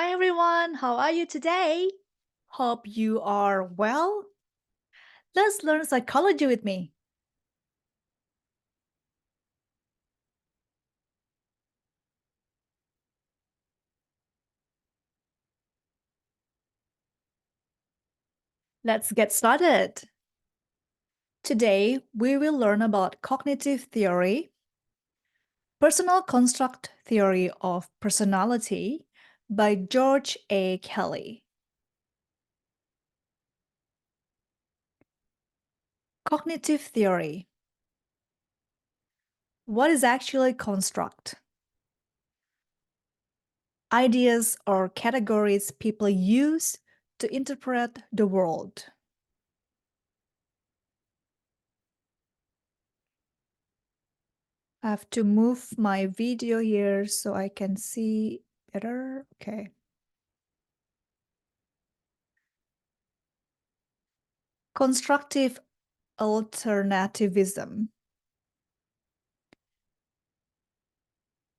Hi everyone, how are you today? Hope you are well. Let's learn psychology with me. Let's get started. Today, we will learn about cognitive theory, personal construct theory of personality by George A. Kelly. Cognitive theory. What is actually construct? Ideas or categories people use to interpret the world. I have to move my video here so I can see better. Okay. Constructive alternativism.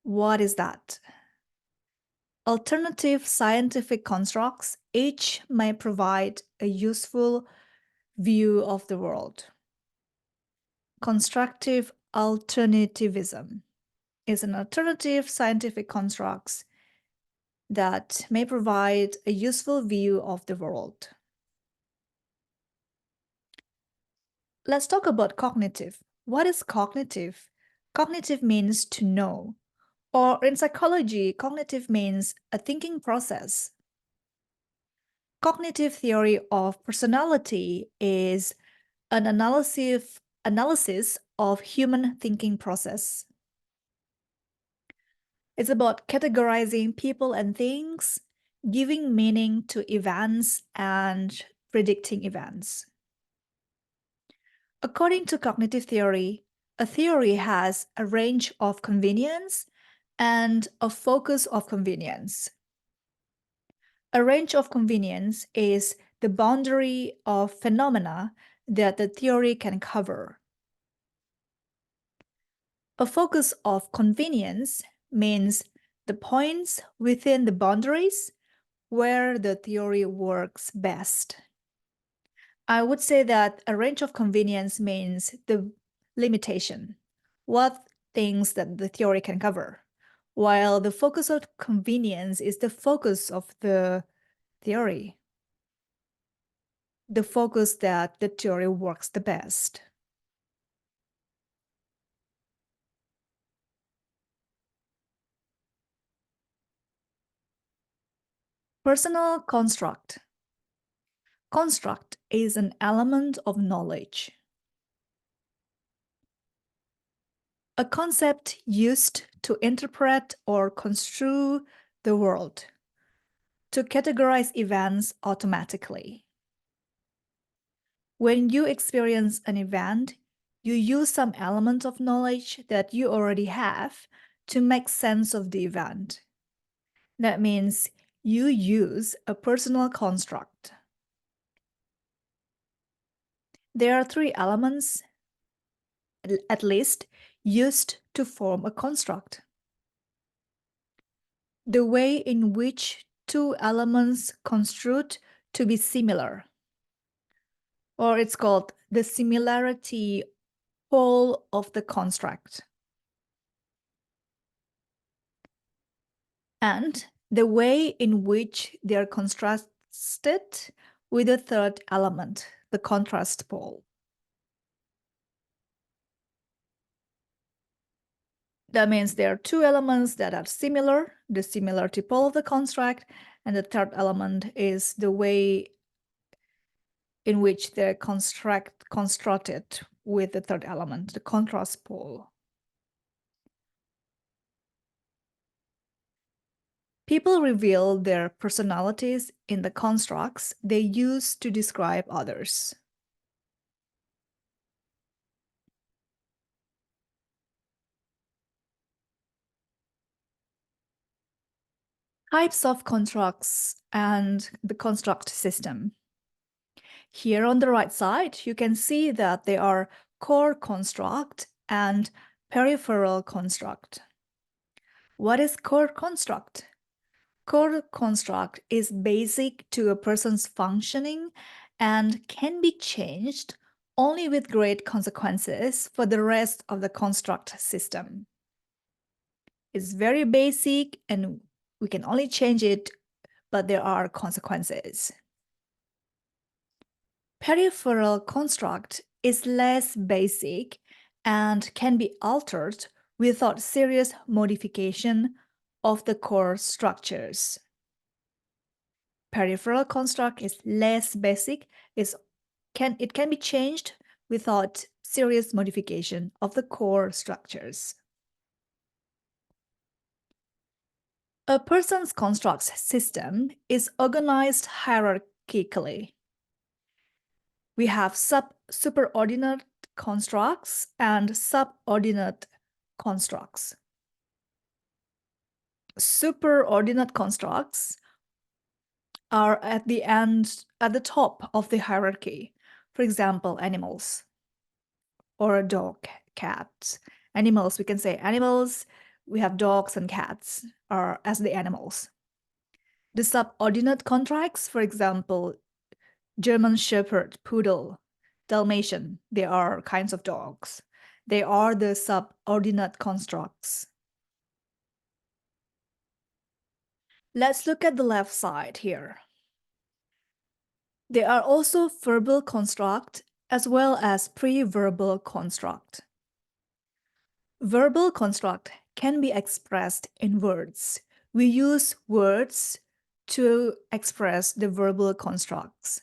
What is that? Alternative scientific constructs each may provide a useful view of the world. Constructive alternativism is an alternative scientific constructs that may provide a useful view of the world. Let's talk about cognitive. What is cognitive? Cognitive means to know, or in psychology, cognitive means a thinking process. Cognitive theory of personality is an analysis of human thinking process. It's about categorizing people and things, giving meaning to events, and predicting events. According to cognitive theory, a theory has a range of convenience and a focus of convenience. A range of convenience is the boundary of phenomena that the theory can cover. A focus of convenience means the points within the boundaries where the theory works best. I would say that a range of convenience means the limitation, what things that the theory can cover, while the focus of convenience is the focus of the theory, the focus that the theory works the best. Personal construct. Construct is an element of knowledge. A concept used to interpret or construe the world, to categorize events automatically. When you experience an event, you use some element of knowledge that you already have to make sense of the event. That means you use a personal construct. There are three elements, at least, used to form a construct. The way in which two elements construed to be similar, or it's called the similarity pole of the construct. And the way in which they are contrasted with the third element, the contrast pole. That means there are two elements that are similar, the similarity pole of the construct, and the third element is the way in which they're constructed with the third element, the contrast pole. People reveal their personalities in the constructs they use to describe others. Types of constructs and the construct system. Here on the right side, you can see that there are core construct and peripheral construct. What is core construct? Core construct is basic to a person's functioning and can be changed only with great consequences for the rest of the construct system. It's very basic and we can only change it, but there are consequences. Peripheral construct is less basic and can be altered without serious modification of the core structures. Peripheral construct is less basic, it can be changed without serious modification of the core structures. A person's construct system is organized hierarchically. We have superordinate constructs and subordinate constructs. Superordinate constructs are at the top of the hierarchy. For example, animals or a dog, cat. Animals, we can say animals, we have dogs and cats are as the animals. The subordinate contracts, for example, German Shepherd, Poodle, Dalmatian, they are kinds of dogs. They are the subordinate constructs. Let's look at the left side here. There are also verbal construct as well as pre-verbal construct. Verbal construct can be expressed in words. We use words to express the verbal constructs.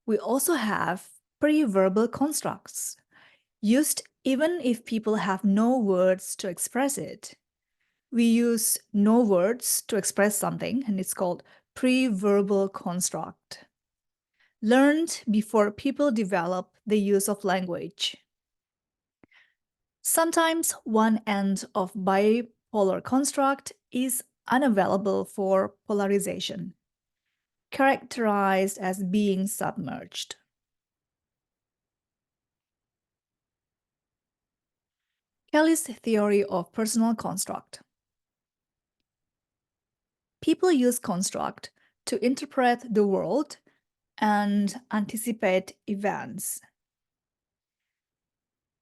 We also have pre-verbal constructs, used even if people have no words to express it. We use no words to express something, and it's called pre-verbal construct. Learned before people develop the use of language. Sometimes one end of bipolar construct is unavailable for polarization, characterized as being submerged. Kelly's theory of personal construct. People use construct to interpret the world and anticipate events.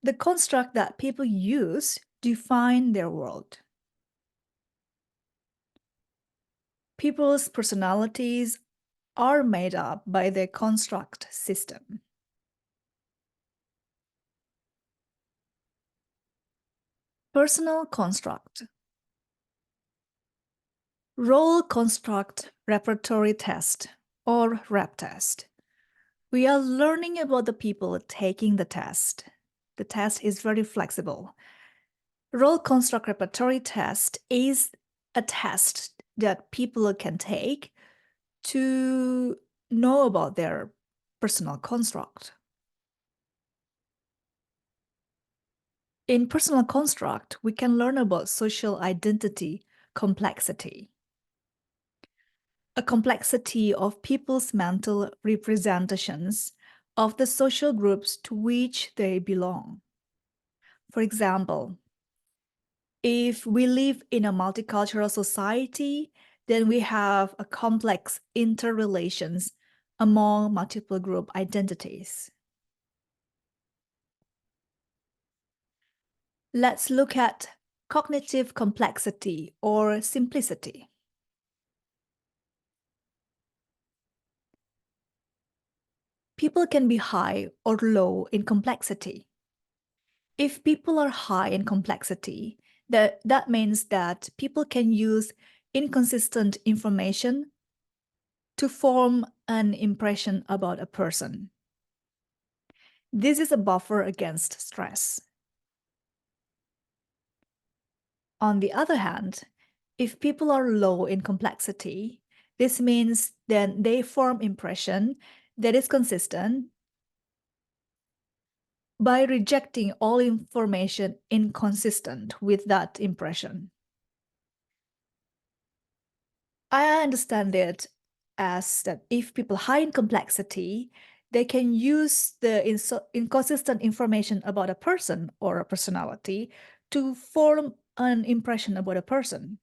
The construct that people use define their world. People's personalities are made up by their construct system. Personal construct. Role construct repertory test or REP test. We are learning about the people taking the test. The test is very flexible. Role construct repertory test is a test that people can take to know about their personal construct. In personal construct, we can learn about social identity complexity. A complexity of people's mental representations of the social groups to which they belong. For example, if we live in a multicultural society, then we have a complex interrelations among multiple group identities. Let's look at cognitive complexity or simplicity. People can be high or low in complexity. If people are high in complexity, that means that people can use inconsistent information to form an impression about a person. This is a buffer against stress. On the other hand, if people are low in complexity, this means then they form impression that is consistent by rejecting all information inconsistent with that impression. I understand it as that if people high in complexity, they can use the inconsistent information about a person or a personality to form an impression about a person.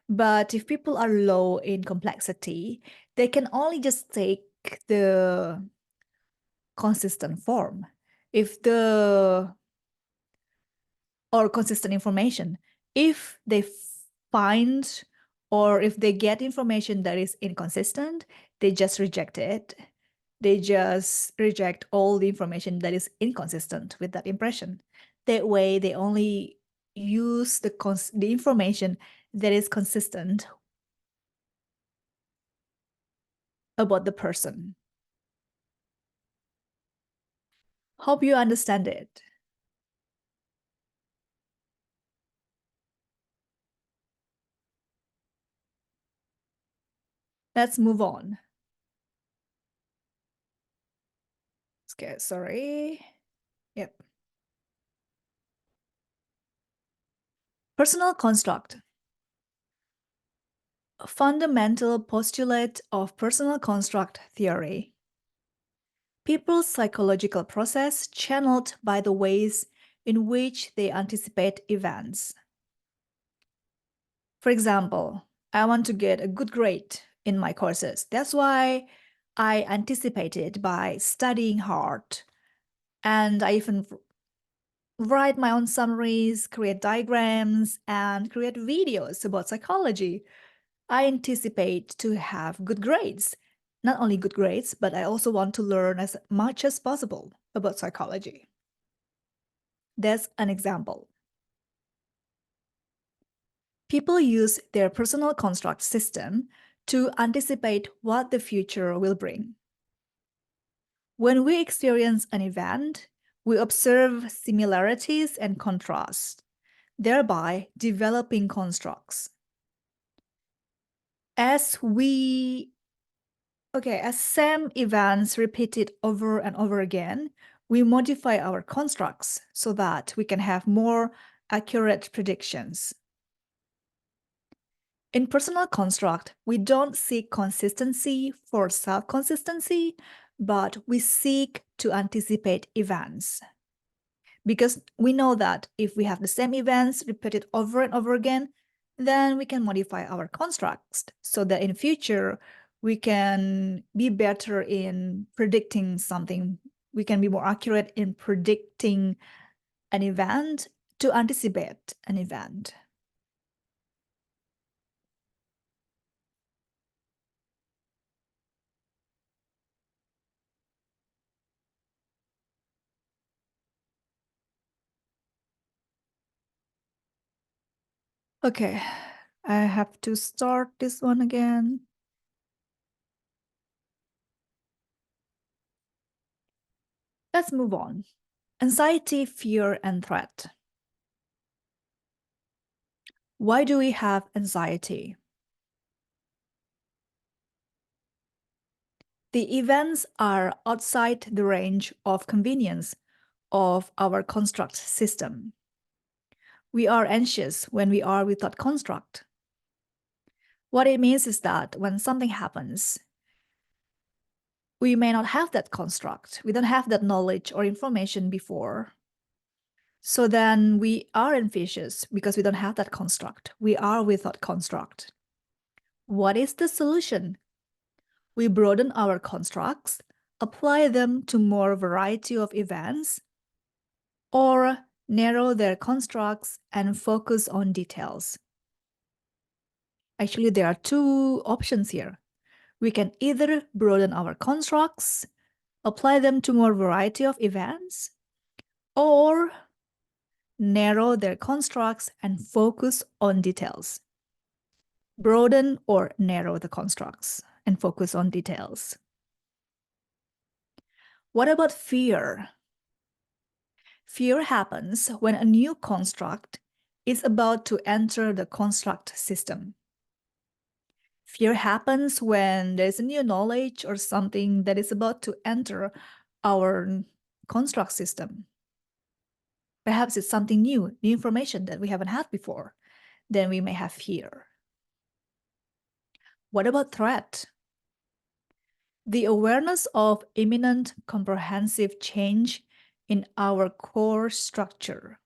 But if people are low in complexity, they can only just take the consistent form. If the or consistent information. If they find or if they get information that is inconsistent, they just reject it. They just reject all the information that is inconsistent with that impression. That way, they only use the information that is consistent about the person. Hope you understand it. Let's move on. Okay, sorry. Yep. Personal construct. A fundamental postulate of personal construct theory. People's psychological process channeled by the ways in which they anticipate events. For example, I want to get a good grade in my courses. That's why I anticipate it by studying hard. And I even write my own summaries, create diagrams, and create videos about psychology. I anticipate to have good grades. Not only good grades, but I also want to learn as much as possible about psychology. That's an example. People use their personal construct system to anticipate what the future will bring. When we experience an event, we observe similarities and contrasts, thereby developing constructs. As same events repeated over and over again, we modify our constructs so that we can have more accurate predictions. In personal construct, we don't seek consistency for self-consistency, but we seek to anticipate events. Because we know that if we have the same events repeated over and over again, then we can modify our constructs so that in future we can be better in predicting something. We can be more accurate in predicting an event to anticipate an event. Okay, I have to start this one again. Let's move on. Anxiety, fear, and threat. Why do we have anxiety? The events are outside the range of convenience of our construct system. We are anxious when we are without construct. What it means is that when something happens, we may not have that construct. We don't have that knowledge or information before. So then we are anxious because we don't have that construct. We are without construct. What is the solution? We broaden our constructs, apply them to more variety of events, or narrow their constructs and focus on details. Actually, there are two options here. We can either broaden our constructs, apply them to more variety of events, or narrow their constructs and focus on details. Broaden or narrow the constructs and focus on details. What about fear? Fear happens when a new construct is about to enter the construct system. Fear happens when there's a new knowledge or something that is about to enter our construct system. Perhaps it's something new information that we haven't had before. Then we may have fear. What about threat? The awareness of imminent comprehensive change in our core structure.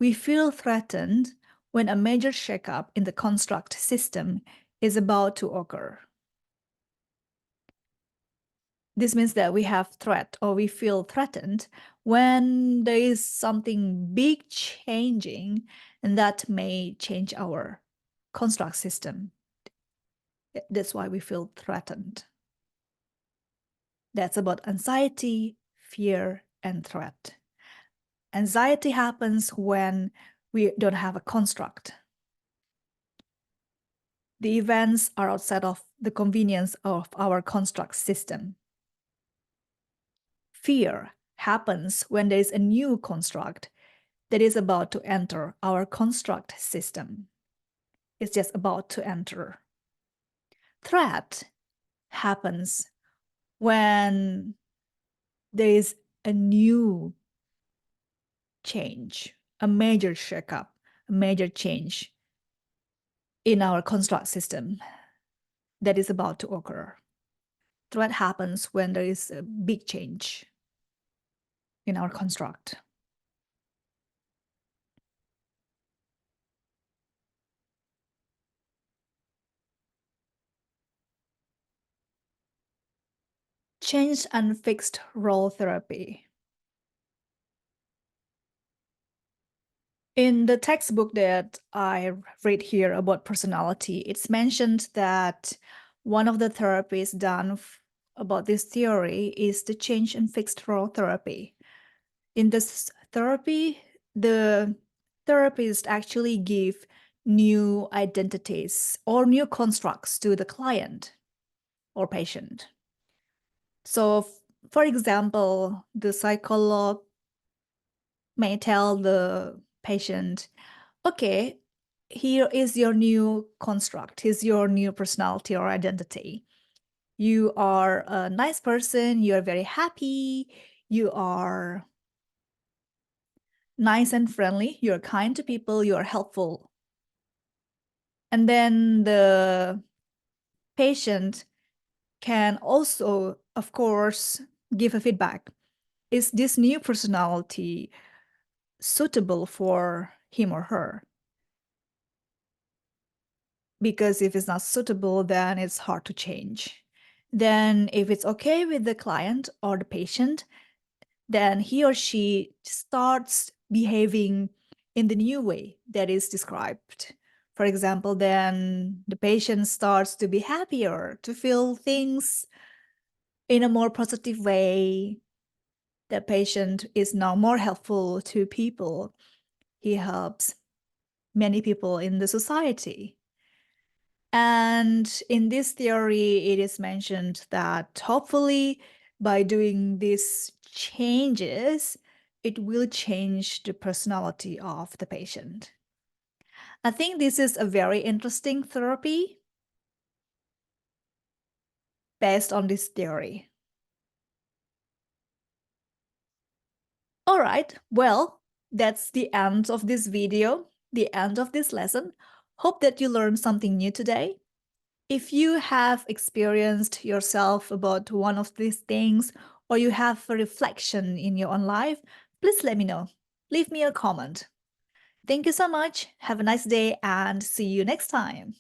We feel threatened when a major shakeup in the construct system is about to occur. This means that we have threat or we feel threatened when there is something big changing and that may change our construct system. That's why we feel threatened. That's about anxiety, fear, and threat. Anxiety happens when we don't have a construct. The events are outside of the convenience of our construct system. Fear happens when there is a new construct that is about to enter our construct system. It's just about to enter. Threat happens when there is a new change, a major shakeup, a major change in our construct system that is about to occur. Threat happens when there is a big change in our construct. Changed and fixed role therapy. In the textbook that I read here about personality, it's mentioned that one of the therapies done about this theory is the change and fixed role therapy. In this therapy, the therapist actually give new identities or new constructs to the client or patient. So, for example, the psychologist may tell the patient, okay, here is your new construct, here's your new personality or identity. You are a nice person, you're very happy, you are nice and friendly, you're kind to people, you're helpful. And then the patient can also, of course, give a feedback. Is this new personality suitable for him or her? Because if it's not suitable, then it's hard to change. Then if it's okay with the client or the patient, then he or she starts behaving in the new way that is described. For example, then the patient starts to be happier, to feel things in a more positive way. The patient is now more helpful to people. He helps many people in the society. And in this theory, it is mentioned that hopefully by doing these changes, it will change the personality of the patient. I think this is a very interesting therapy based on this theory. All right, well, that's the end of this video, the end of this lesson. Hope that you learned something new today. If you have experienced yourself about one of these things, or you have a reflection in your own life, please let me know. Leave me a comment. Thank you so much. Have a nice day and see you next time.